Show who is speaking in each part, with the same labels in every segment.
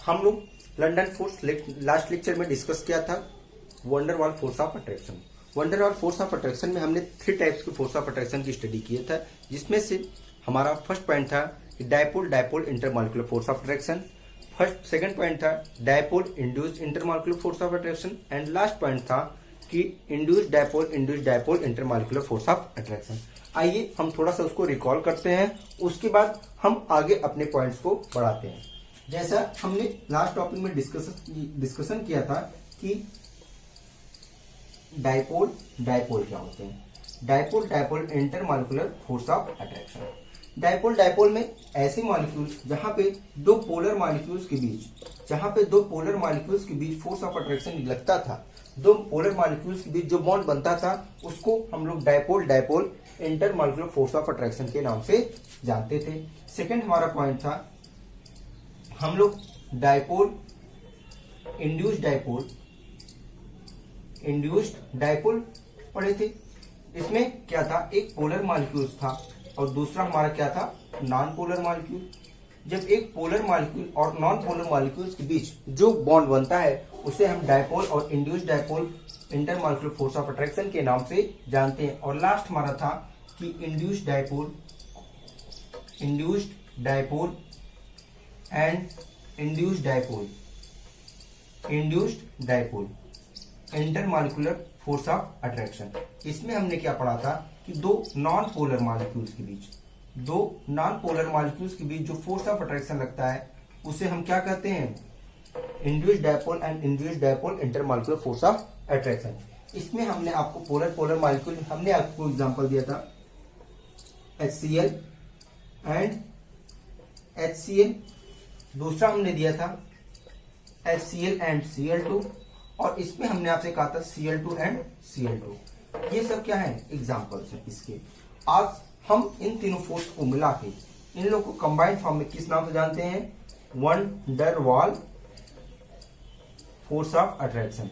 Speaker 1: हम लोग London force last lecture में डिस्कस किया था van der Waals force of attraction. Van der Waals force of attraction में हमने 3 टाइप्स के फोर्स ऑफ अट्रैक्शन की स्टडी किया था, जिसमें से हमारा फर्स्ट पॉइंट था dipole dipole intermolecular force of attraction. Second point था dipole induced intermolecular force of attraction and last point था कि induced dipole intermolecular force of attraction. आइए हम थोड़ा सा उसको रिकॉल करते हैं, उसके बाद हम आगे अपने पॉइंट्स को बढ़ाते हैं। जैसा हमने लास्ट टॉपिक में डिस्कशन किया था कि डायपोल डायपोल क्या होते हैं। Dipole dipole intermolecular force of attraction. Dipole में ऐसे मॉलिक्यूल्स जहां पे दो पोलर मॉलिक्यूल्स के बीच फोर्स ऑफ अट्रैक्शन लगता था, दो पोलर मॉलिक्यूल्स के बीच जो बॉन्ड बनता था, उसको हम लोग dipole dipole intermolecular force of attraction के नाम से जानते थे। सेकंड हमारा पॉइंट था हम लोग डायपोल इंड्यूस्ड डायपोल पढ़े थे। इसमें क्या था, एक पोलर मॉलिक्यूल था और दूसरा हमारा क्या था, नॉन पोलर मॉलिक्यूल। जब एक पोलर मॉलिक्यूल और नॉन पोलर मॉलिक्यूल्स के बीच जो बॉन्ड बनता है उसे हम डायपोल और induced dipole intermolecular force of attraction के नाम से जानते हैं। और लास्ट हमारा था कि induced dipole and induced dipole intermolecular force of attraction. इसमें हमने क्या पढ़ा था कि दो नॉन पोलर मॉलिक्यूल्स के बीच जो फोर्स ऑफ अट्रैक्शन लगता है उसे हम क्या कहते हैं, induced dipole and induced dipole intermolecular force of attraction. इसमें हमने आपको पोलर मॉलिक्यूल हमने आपको एग्जांपल दिया था HCl एंड HCl, दूसरा हमने दिया था HCl एंड Cl2, और इसमें हमने आपसे कहा था Cl2 एंड Cl2। ये सब क्या है, एग्जांपल्स हैं इसके। आज हम इन तीनों फोर्स को मिला के इन लोगों को कंबाइंड फॉर्म में किस नाम से जानते हैं, wonder Waals force of attraction.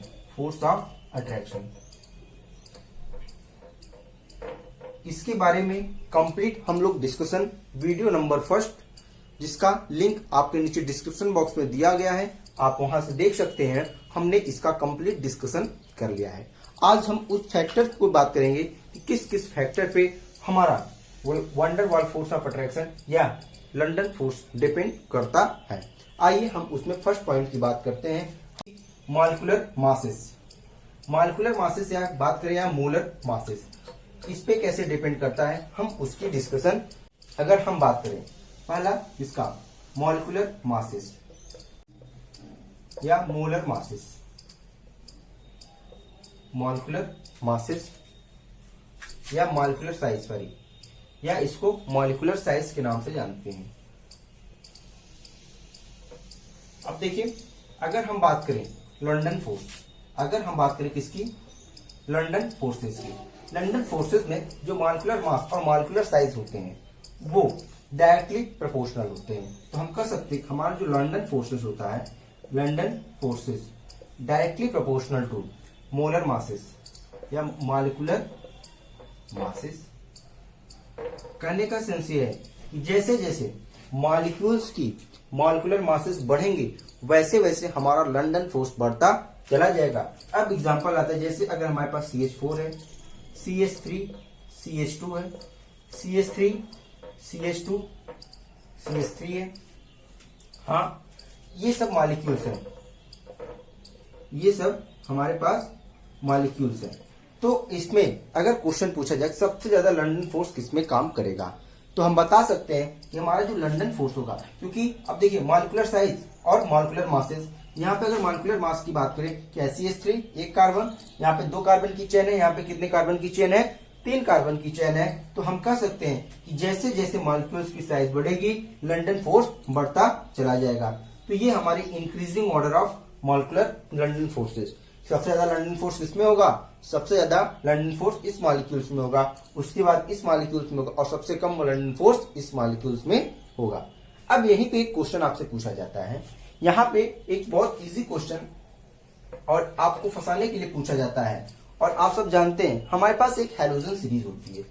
Speaker 1: इसके बारे में कंप्लीट हम लोग डिस्कशन वीडियो नंबर 1, जिसका लिंक आपके नीचे डिस्क्रिप्शन बॉक्स में दिया गया है, आप वहां से देख सकते हैं। हमने इसका कंप्लीट डिस्कशन कर लिया है। आज हम उस फैक्टर को बात करेंगे कि किस किस फैक्टर पे हमारा wonder Waals force of attraction या लंदन फोर्स डिपेंड करता है। आइए हम उसमें फर्स्ट पॉइंट की बात करते हैं, मॉलिक्यूलर मासेस या बात करें या मोलर मासेस, इस पे कैसे डिपेंड करता है, हम उसकी डिस्कशन अगर हम बात करें। पहला इसका मॉलिक्यूलर मासेस या मोलर मासेस या मॉलिक्यूलर साइज, या इसको मॉलिक्यूलर साइज के नाम से जानते हैं। अब देखिए, अगर हम बात करें किसकी, लंदन फोर्सेस में जो मॉलिक्यूलर मास और मॉलिक्यूलर साइज होते हैं वो डायरेक्टली प्रोपोर्शनल होते हैं। तो हम कह सकते हैं हमारा जो लंदन फोर्सेस होता है, London forces directly proportional to molar masses या मॉलिक्यूलर मासेस। कहने का सेंस ये है कि जैसे जैसे मॉलिक्यूल्स की मॉलिक्यूलर मासेस बढ़ेंगे वैसे वैसे हमारा लंदन फोर्स बढ़ता चला जाएगा। अब एग्जांपल आता है, जैसे अगर हमारे पास CH4 है, CH3 CH2 है, CH3 CH2 CH3 है। हाँ, ये सब मॉलिक्यूल्स हैं, ये सब हमारे पास मॉलिक्यूल्स हैं। तो इसमें अगर क्वेश्चन पूछा जाए सबसे ज्यादा लंदन फोर्स किसमें काम करेगा, तो हम बता सकते हैं कि हमारा जो लंदन फोर्स होगा, क्योंकि अब देखिए मॉलिक्यूलर साइज और मॉलिक्यूलर मासेस, यहाँ पे अगर मॉलिक्यूलर मास की बात करें कि CH3 एक कार्बन, यहाँ पे 2 कार्बन की चेन है, यहाँ पे कितने कार्बन की चेन है, 3 कार्बन की चेन है। तो हम कह सकते हैं कि जैसे जैसे मॉलिक्यूल्स की साइज बढ़ेगी लंदन फोर्स बढ़ता चला जाएगा। तो ये हमारी increasing order of molecular London forces. सबसे ज्यादा लंदन फोर्स किसमें होगा, सबसे ज्यादा लंदन फोर्स इस मॉलिक्यूल्स में होगा, उसके बाद इस मॉलिक्यूल्स में होगा, और सबसे कम लंदन फोर्स इस मॉलिक्यूल्स में होगा। अब यहीं पे एक क्वेश्चन आपसे पूछा जाता है, यहाँ पे एक बहुत इजी क्वेश्चन और आपको फंसाने के लिए पूछा जाता है। और आप सब जानते हैं हमारे पास एक हैलोजन सीरीज होती है,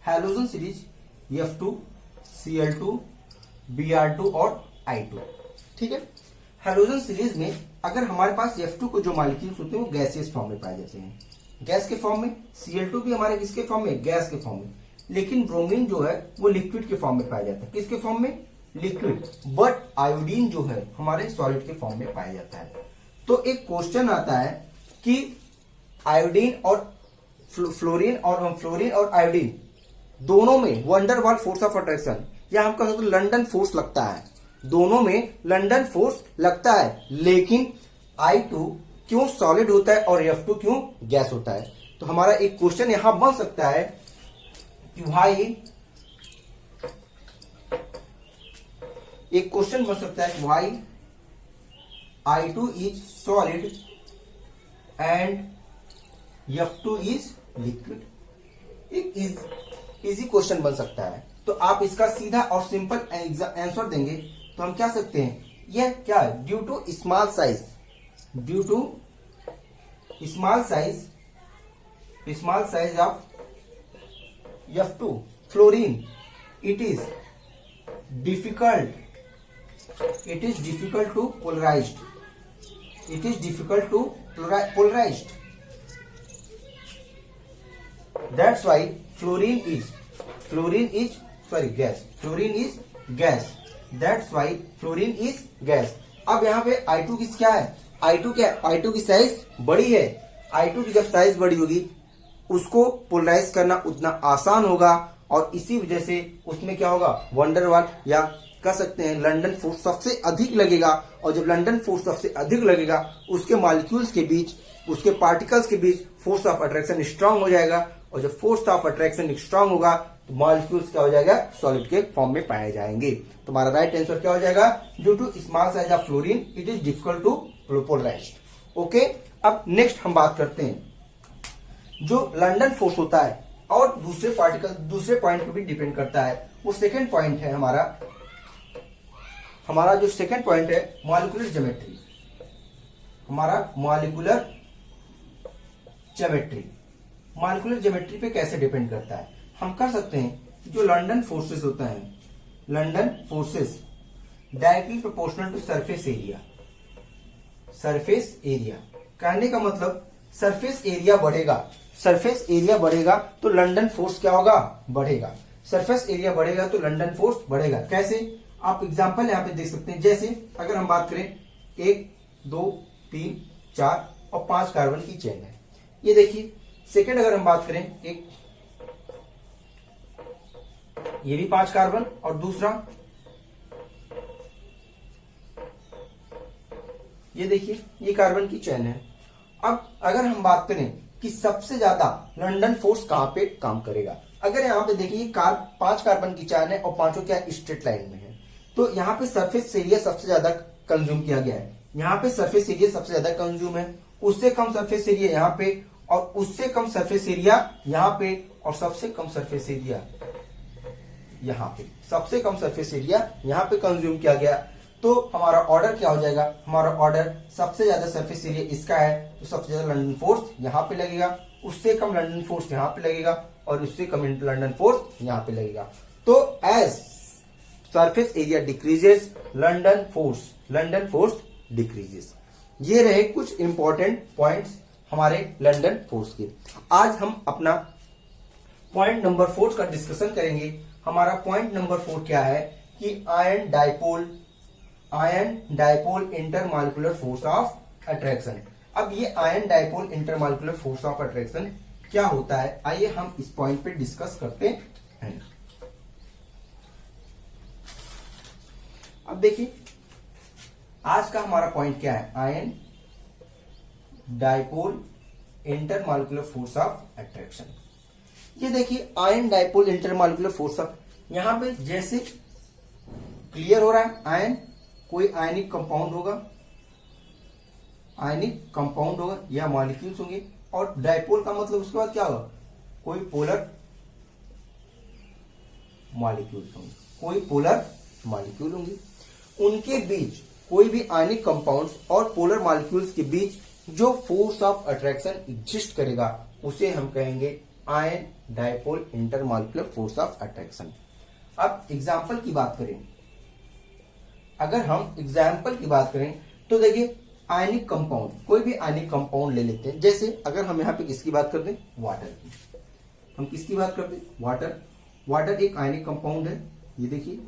Speaker 1: halogen series F2 Cl2 Br2 और I2, ठीक है। हैलोजन सीरीज में अगर हमारे पास F2 को जो मॉलिक्यूल्स होते हैं वो गैसियस फॉर्म में पाए जाते हैं, गैस के फॉर्म में। Cl2 भी हमारे किसके फॉर्म में, गैस के फॉर्म में। लेकिन ब्रोमीन जो है वो लिक्विड के फॉर्म में पाया जाता है, किसके फॉर्म में, लिक्विड। बट आयोडीन जो है हमारे सॉलिड के फॉर्म में पाया जाता है। तो एक क्वेश्चन आता है कि आयोडीन और फ्लोरीन और आयोडीन दोनों में वंडरवाल फोर्स ऑफ अट्रैक्शन, या हम कह सकते लंडन फोर्स लगता है, दोनों में लंडन फोर्स लगता है, लेकिन I2 क्यों सॉलिड होता है और F2 क्यों गैस होता है। तो हमारा एक क्वेश्चन यहां बन सकता है कि भाई, एक क्वेश्चन बन सकता है कि why I2 is solid and F2 is liquid. एक इजी क्वेश्चन बन सकता है। तो आप इसका सीधा और सिंपल आंसर देंगे तो हम क्या सकते हैं, यह क्या है, due to small size of F2 fluorine, it is difficult to polarized, that's why fluorine is gas, that's why fluorine is gas। अब यहाँ पे I2 क्या है, I2 की साइज बड़ी है। I2 की जब साइज बड़ी होगी उसको पोलराइज करना उतना आसान होगा, और इसी वजह से उसमें क्या होगा, वंडरवाल या कह सकते हैं लंडन फोर्स सबसे अधिक लगेगा। और जब लंडन फोर्स सबसे अधिक लगेगा उसके मॉलिक्यूल्स के बीच, उसके पार्टिकल्स के बीच फोर्स ऑफ अट्रैक्शन स्ट्रांग हो जाएगा, और जब फोर्स ऑफ अट्रैक्शन स्ट्रांग होगा तो मॉलिक्यूल्स क्या हो जाएगा, सॉलिड के फॉर्म में पाए जाएंगे। तुम्हारा राइट आंसर क्या हो जाएगा, due to small size of fluorine it is difficult to polarized. Okay, अब नेक्स्ट हम बात करते हैं जो लंडन फोर्स होता है और दूसरे पॉइंट पे भी डिपेंड करता है। वो सेकेंड पॉइंट है हमारा जो सेकेंड पॉइंट है मॉलिक्यूलर ज्योमेट्री। मॉलिक्यूलर ज्योमेट्री पे कैसे डिपेंड करता है, हम कर सकते हैं जो लंडन फोर्सेस होता है, London forces directly proportional to surface area. कहने का मतलब सरफेस एरिया बढ़ेगा तो लंडन फोर्स क्या होगा, बढ़ेगा। सरफेस एरिया बढ़ेगा तो लंडन फोर्स बढ़ेगा। कैसे, आप एग्जांपल यहां पे देख सकते हैं। जैसे अगर हम बात करें 1 2 3 4 और 5 कार्बन की चेन है, ये देखिए। सेकेंड अगर हम बात करें, एक ये भी 5 कार्बन और दूसरा ये देखिए, ये कार्बन की चेन है। अब अगर हम बात करें कि सबसे ज्यादा लंडन फोर्स कहां पे काम करेगा, अगर यहां पे देखिए 5 कार्बन की चेन है और पांचों क्या स्ट्रेट लाइन में है, तो यहाँ पे सरफेस एरिया सबसे ज्यादा कंज्यूम किया गया है। यहाँ पे सरफेस एरिया सबसे ज्यादा कंज्यूम है, उससे कम सरफेस एरिया यहाँ पे, और उससे कम सरफेस एरिया यहाँ पे, और सबसे कम सरफेस एरिया यहाँ पे, सबसे कम सरफेस एरिया यहाँ पे कंज्यूम किया गया। तो हमारा ऑर्डर क्या हो जाएगा, हमारा ऑर्डर सबसे ज्यादा सरफेस एरिया इसका है तो सबसे ज्यादा लंडन फोर्स यहाँ पे लगेगा, उससे कम लंडन फोर्स यहाँ पे लगेगा, और उससे कम लंडन फोर्स यहाँ पे लगेगा। तो as surface area decreases London force decreases. ये रहे कुछ इंपॉर्टेंट पॉइंट्स हमारे लंडन फोर्स के। आज हम अपना पॉइंट नंबर 4 का डिस्कशन करेंगे। हमारा पॉइंट नंबर 4 क्या है कि ion dipole intermolecular force of attraction. अब ये ion dipole intermolecular force of attraction क्या होता है, आइए हम इस पॉइंट पे डिस्कस करते हैं। अब देखिए आज का हमारा पॉइंट क्या है, ion dipole intermolecular force of attraction. ये देखिए ion dipole intermolecular force of, यहां पे जैसे क्लियर हो रहा है, आयन कोई आयनिक कंपाउंड होगा या मॉलिक्यूल्स होंगे, और डायपोल का मतलब उसके बाद क्या होगा, कोई पोलर मॉलिक्यूल होंगे। उनके बीच कोई भी आयनिक कंपाउंड्स और पोलर मॉलिक्यूल्स के बीच जो फोर्स ऑफ अट्रैक्शन एग्जिस्ट करेगा उसे हम कहेंगे ion dipole intermolecular force of attraction. अब एग्जाम्पल की बात करें, अगर हम एग्जाम्पल की बात करें तो देखिए आयनिक कंपाउंड, कोई भी आयनिक कंपाउंड ले लेते हैं। जैसे अगर हम यहाँ पे किसकी बात करते हैं, वाटर की, हम किसकी बात करते हैं, वाटर। वाटर एक आयनिक कंपाउंड है। ये देखिए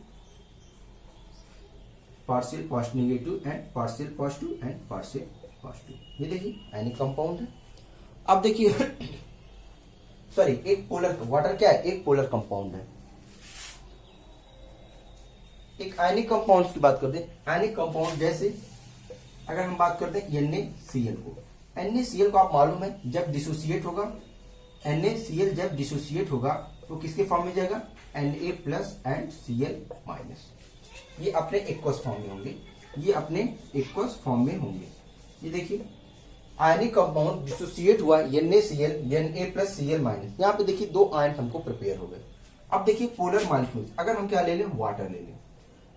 Speaker 1: partial positive negative and partial positive and partial positive, ये देखिए आयनिक कंपाउंड है। अब देखिए सॉरी, एक पोलर, वाटर क्या है, एक पोलर कंपाउंड है। एक आयनिक कंपाउंड की बात करते हैं। आयनिक कंपाउंड जैसे अगर हम बात करते हैं NaCl को, NaCl को आप मालूम है जब डिसोसिएट होगा, NaCl जब डिसोसिएट होगा तो किसके फॉर्म में जाएगा, Na plus and Cl minus. ये अपने एक्वस फॉर्म में होंगे, ये अपने एक्वस फॉर्म में होंगे। ये देखिए आयनिक कंपाउंड डिसोसिएट हुआ NaCl, Na plus Cl minus. यहाँ पे देखिए दो आयन हमको प्रिपेयर हो गए। अब देखिए पोलर मॉलिक्यूल्स, अगर हम क्या ले लें, वाटर ले लें।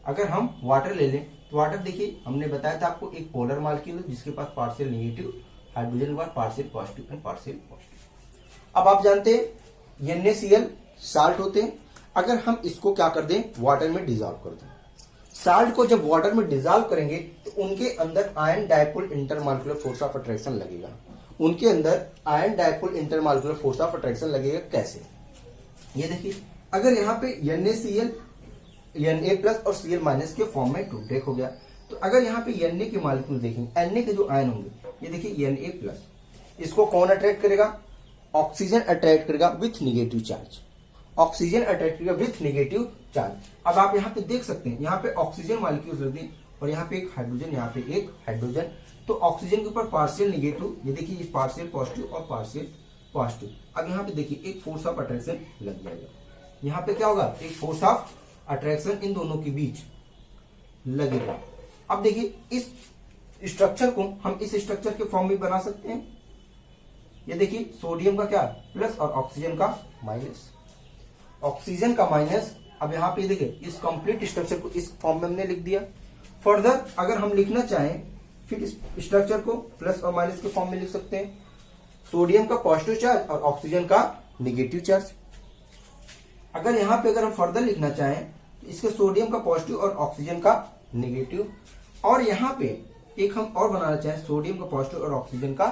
Speaker 1: अगर हम वाटर ले लें तो वाटर देखिए हमने बताया था आपको एक पोलर मॉलिक्यूल है जिसके पास पार्शियल नेगेटिव हाइड्रोजन व partial positive and partial positive. अब आप जानते हैं NaCl साल्ट होते हैं। अगर हम इसको क्या कर दें, वाटर में डिजॉल्व कर दें, साल्ट को जब वाटर में डिजॉल्व करेंगे तो उनके अंदर ion dipole intermolecular force of attraction लगेगा। उनके अंदर ion dipole intermolecular force of attraction लगेगा। कैसे, ये देखिए अगर यहाँ पे NaCl Na प्लस और Cl माइनस के फॉर्म में टू ब्रेक हो गया, तो अगर यहाँ पे Na के मॉलिक्यूल देखेंगे, Na के जो आयन होंगे, ये देखिए Na प्लस, इसको कौन अट्रैक्ट करेगा, ऑक्सीजन अट्रैक्ट करेगा with negative charge. Oxygen attract करेगा विथ निगेटिव चार्ज। अब आप यहाँ पे देख सकते हैं, यहाँ पे ऑक्सीजन मॉलिक्यूल रख दी और यहाँ पे एक हाइड्रोजन, यहाँ पे एक हाइड्रोजन। तो ऑक्सीजन के ऊपर पार्शियल निगेटिव, ये देखिए ये पार्शियल पॉजिटिव और पार्शियल पॉजिटिव। अब यहाँ पे देखिए एक फोर्स ऑफ अट्रैक्शन लग जाएगा। यहाँ पे क्या होगा, एक फोर्स ऑफ अट्रैक्शन इन दोनों के बीच लगेगा। अब देखिए इस स्ट्रक्चर को हम इस स्ट्रक्चर के फॉर्म में बना सकते हैं। ये देखिए सोडियम का क्या, प्लस और ऑक्सीजन का माइनस, ऑक्सीजन का माइनस। अब यहाँ पे देखिए इस कंप्लीट स्ट्रक्चर को इस फॉर्म में हमने लिख दिया। फर्दर अगर हम लिखना चाहें फिर इस स्ट्रक्चर को प्लस और माइनस के फॉर्म में लिख सकते हैं। सोडियम का पॉजिटिव चार्ज और ऑक्सीजन का निगेटिव चार्ज। अगर यहाँ पे अगर हम फर्दर लिखना चाहें इसके सोडियम का पॉजिटिव और ऑक्सीजन का नेगेटिव, और यहाँ पे एक हम और बनाना चाहें सोडियम का पॉजिटिव और ऑक्सीजन का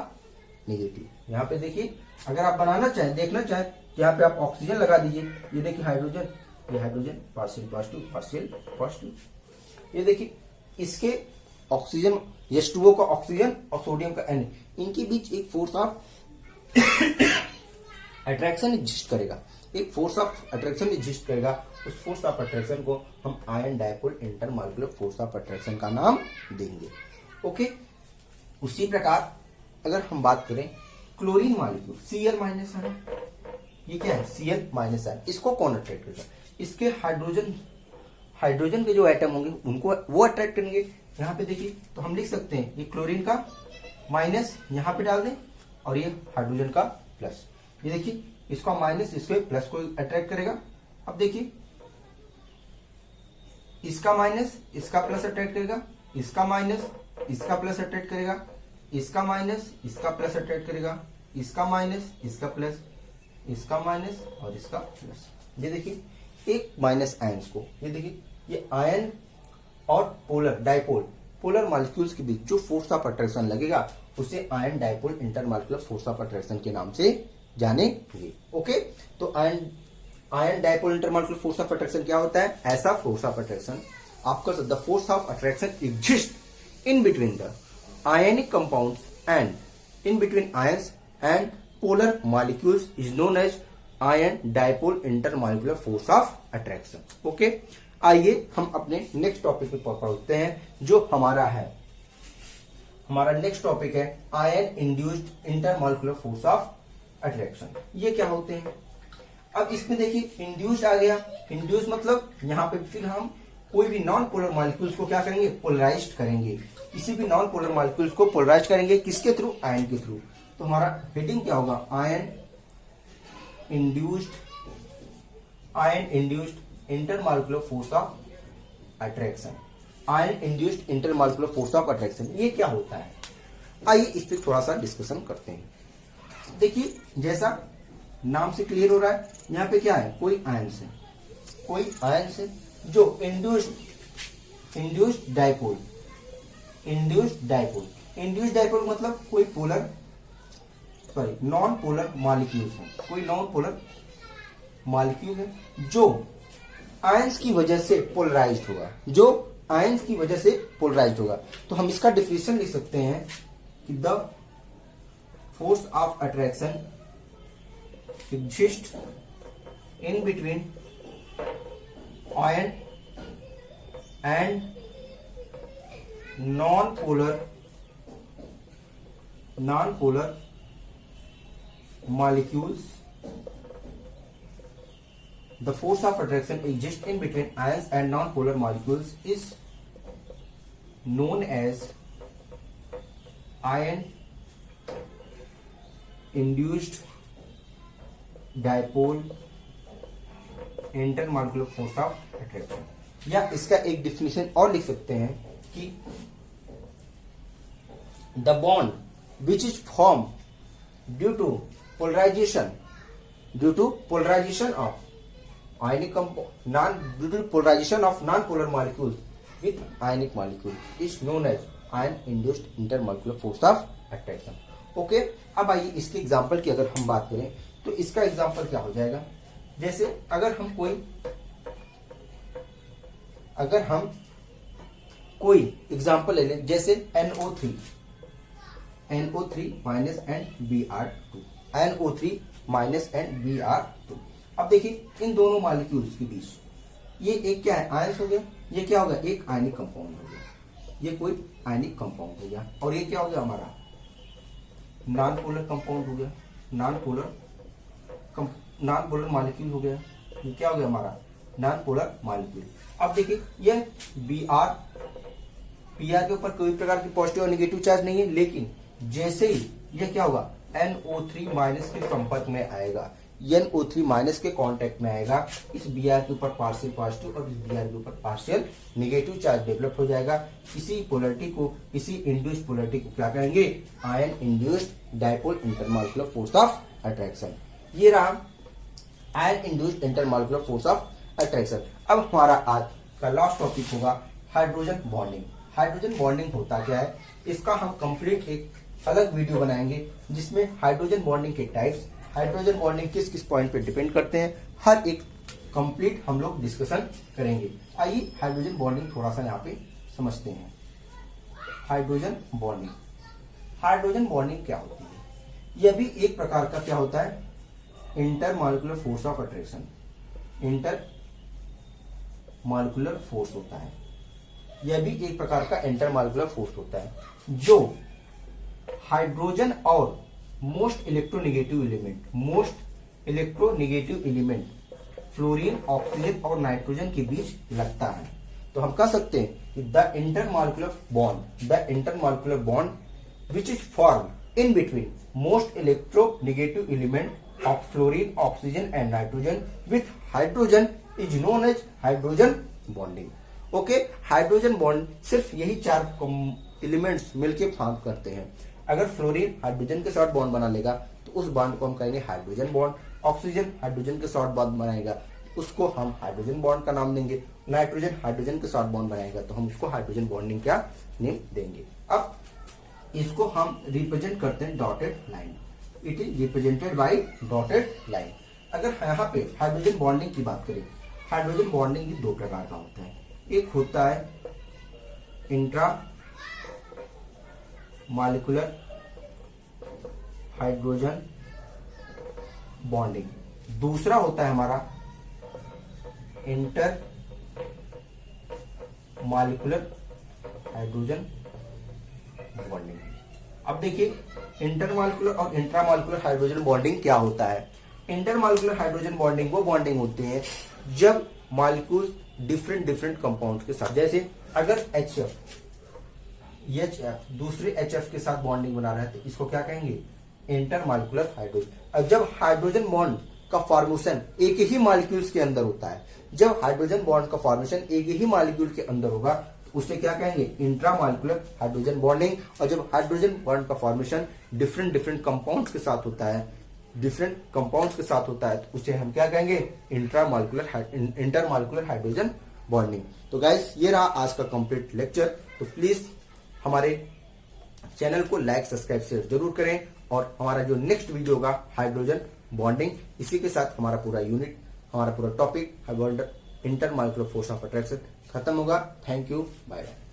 Speaker 1: नेगेटिव। यहाँ पे देखिए अगर आप बनाना चाहें, देखना चाहें, यहाँ पे आप ऑक्सीजन लगा दीजिए, ये देखिए हाइड्रोजन, ये hydrogen partial positive partial positive. ये देखिए इसके ऑक्सीजन H2O का ऑक्सीजन और सोडियम का N, इनके बीच एक फोर्स ऑफ अट्रैक्शन एग्जिस्ट करेगा, एक फोर्स ऑफ अट्रैक्शन एग्जिस्ट करेगा। उस फोर्स ऑफ अट्रैक्शन को हम ion dipole intermolecular force of attraction का नाम देंगे। ओके, उसी प्रकार अगर हम बात करें क्लोरीन मॉलिक्यूल Cl माइनस है, ये क्या है, Cl माइनस है, इसको कौन अट्रैक्ट करेगा, इसके हाइड्रोजन के जो एटम होंगे उनको वो अट्रैक्ट करेंगे। यहाँ पे देखिए तो हम लिख सकते हैं ये क्लोरीन का माइनस यहाँ पे डाल दें और ये हाइड्रोजन का प्लस। ये देखिए इसका माइनस इसके प्लस को अट्रैक्ट करेगा। अब देखिए इसका माइनस इसका प्लस अट्रैक्ट करेगा, इसका माइनस इसका प्लस अट्रैक्ट करेगा, इसका माइनस इसका प्लस अट्रैक्ट करेगा, इसका माइनस इसका प्लस, इसका माइनस और इसका प्लस। ये देखिए एक माइनस आयंस को, ये देखिए ये आयन और पोलर डाइपोल पोलर मॉलिक्यूल्स के बीच जो फोर्स ऑफ अट्रैक्शन लगेगा उसे ion dipole intermolecular force of attraction के नाम से जानेंगे। ओके, तो ion dipole intermolecular force of attraction क्या होता है, ऐसा फोर्स ऑफ अट्रैक्शन आपका the force of attraction exist in between the ionic compounds and in between ions and polar molecules is known as ion dipole intermolecular force of attraction. Okay, आइए हम अपने next topic पे पहुंचते हैं जो हमारा next topic है ion induced intermolecular force of attraction. ये क्या होते हैं, अब इसमें देखिए इंड्यूस्ड आ गया। इंड्यूस मतलब यहाँ पे फिर हम कोई भी नॉन पोलर मॉलिक्यूल्स को क्या करेंगे, पोलराइज्ड करेंगे। किसी भी नॉन पोलर मॉलिक्यूल्स को पोलराइज करेंगे किसके थ्रू, आयन के थ्रू। तो हमारा हेडिंग क्या होगा, ion induced intermolecular force of attraction. Ion induced intermolecular force of attraction ये क्या होता है, आइए इस पर थोड़ा सा डिस्कशन करते हैं। देखिए जैसा नाम से क्लियर हो रहा है, यहाँ पे क्या है, कोई आयन से जो induced dipole induced dipole. Induced dipole मतलब कोई पोलर नॉन पोलर मॉलिक्यूल है, कोई नॉन पोलर मॉलिक्यूल है जो आयंस की वजह से पोलराइज्ड होगा, जो आयंस की वजह से पोलराइज्ड होगा। तो हम इसका डिफिनेशन लिख सकते हैं कि the force of attraction exist in between ion and non polar molecules. The force of attraction exists in between ions and non-polar molecules is known as ion induced dipole intermolecular force of attraction। या इसका एक definition और लिख सकते हैं कि the bond which is formed due to polarization of ionic due to polarization of non-polar molecules with ionic molecule is known as ion induced intermolecular force of attraction। Okay, अब आइए इसके एग्जांपल की अगर हम बात करें तो इसका एग्जांपल क्या हो जाएगा। जैसे अगर हम कोई एग्जांपल ले लें, जैसे NO3 minus and Br2, NO3 minus and Br2। अब देखिए इन दोनों मॉलिक्यूल्स के बीच ये एक क्या है, आयंस हो गया, ये क्या होगा, एक आयनिक कंपाउंड हो गया, ये कोई आयनिक कंपाउंड हो गया, और ये क्या हो गया हमारा नॉन पोलर कंपाउंड हो गया, नॉन पोलर मॉलिक्यूल हो गया, ये क्या हो गया हमारा नॉन पोलर मॉलिक्यूल। अब देखिए ये Pr के ऊपर कोई प्रकार की पॉजिटिव और नेगेटिव चार्ज नहीं है, लेकिन जैसे ही ये क्या होगा NO3 माइनस के संपर्क में आएगा, NO3 माइनस के कांटेक्ट में आएगा, इस Br के ऊपर पार्शियल पॉजिटिव और इस Br के ऊपर पार्शियल नेगेटिव चार्ज डेवलप हो जाएगा। इसी पोलरिटी को, इसी इंड्यूस्ड पोलरिटी को क्या कहेंगे, ion induced dipole intermolecular force of attraction. ये रहा ion induced intermolecular force of attraction. अब हमारा आज का लास्ट टॉपिक होगा हाइड्रोजन बॉन्डिंग। हाइड्रोजन बॉन्डिंग होता क्या है, इसका हम कंप्लीट एक अलग वीडियो बनाएंगे जिसमें हाइड्रोजन बॉन्डिंग के टाइप्स, हाइड्रोजन बॉन्डिंग किस किस पॉइंट पे डिपेंड करते हैं, हर एक कंप्लीट हम लोग डिस्कशन करेंगे। आइए हाइड्रोजन बॉन्डिंग थोड़ा सा यहाँ पे समझते हैं। हाइड्रोजन बॉन्डिंग, हाइड्रोजन बॉन्डिंग क्या होती है, यह भी एक प्रकार का क्या होता है, intermolecular force of attraction, inter molecular force होता है। यह भी एक प्रकार का इंटरमॉलिक्यूलर फोर्स होता है जो हाइड्रोजन और most electronegative element fluorine, oxygen और नाइट्रोजन के बीच लगता है। तो हम कह सकते हैं कि the intermolecular bond which is form in between most electronegative element of fluorine, oxygen and nitrogen with hydrogen is known as hydrogen bonding. Okay, hydrogen bond सिर्फ यही चार एलिमेंट्स मिलकर फॉर्म करते हैं। अगर फ्लोरीन हाइड्रोजन के साथ बॉन्ड बना लेगा तो उस बॉन्ड को हम कहेंगे हाइड्रोजन बॉन्ड, ऑक्सीजन हाइड्रोजन के साथ बॉन्ड बनाएगा उसको हम हाइड्रोजन बॉन्ड का नाम देंगे, नाइट्रोजन हाइड्रोजन के साथ बॉन्ड बनाएगा तो हम उसको हाइड्रोजन बॉन्डिंग का नेम देंगे। अब इसको हम रिप्रेजेंट करते हैं dotted line, it is represented by dotted line. अगर यहाँ पे हाइड्रोजन बॉन्डिंग की बात करें, हाइड्रोजन बॉन्डिंग भी दो प्रकार का होता है, एक होता है इंट्रा मॉलिक्यूलर हाइड्रोजन बॉन्डिंग, दूसरा होता है हमारा इंटर मॉलिक्यूलर हाइड्रोजन बॉन्डिंग। अब देखिए इंटरमॉलिक्यूलर और इंट्रामॉलिक्यूलर हाइड्रोजन बॉन्डिंग क्या होता है। इंटरमॉलिक्यूलर हाइड्रोजन बॉन्डिंग वो बॉन्डिंग होती है जब मॉलिक्यूल डिफरेंट कंपाउंड के साथ, जैसे अगर HF दूसरे HF के साथ बॉन्डिंग बना रहा है तो इसको क्या कहेंगे, इंटरमॉलिक्यूलर हाइड्रोजन। अब जब हाइड्रोजन बॉन्ड का फॉर्मेशन एक ही मॉलिक्यूल्स के अंदर होता है, जब हाइड्रोजन बॉन्ड का फॉर्मेशन एक ही मॉलिक्यूल के अंदर होगा तो उसे क्या कहेंगे, इंट्रामॉलिक्यूलर हाइड्रोजन बॉन्डिंग। और जब हाइड्रोजन बॉन्ड का फॉर्मेशन डिफरेंट कंपाउंड्स के साथ होता है, तो उसे हम क्या कहेंगे, इंटरमॉलिक्यूलर हाइड्रोजन बॉन्डिंग। तो गाइस ये रहा आज का कंप्लीट लेक्चर। तो प्लीज हमारे चैनल को लाइक सब्सक्राइब शेयर जरूर करें। और हमारा जो नेक्स्ट वीडियो होगा हाइड्रोजन बॉन्डिंग, इसी के साथ हमारा पूरा यूनिट, हमारा पूरा topic intermolecular force of attraction खत्म होगा। Thank you, bye bye.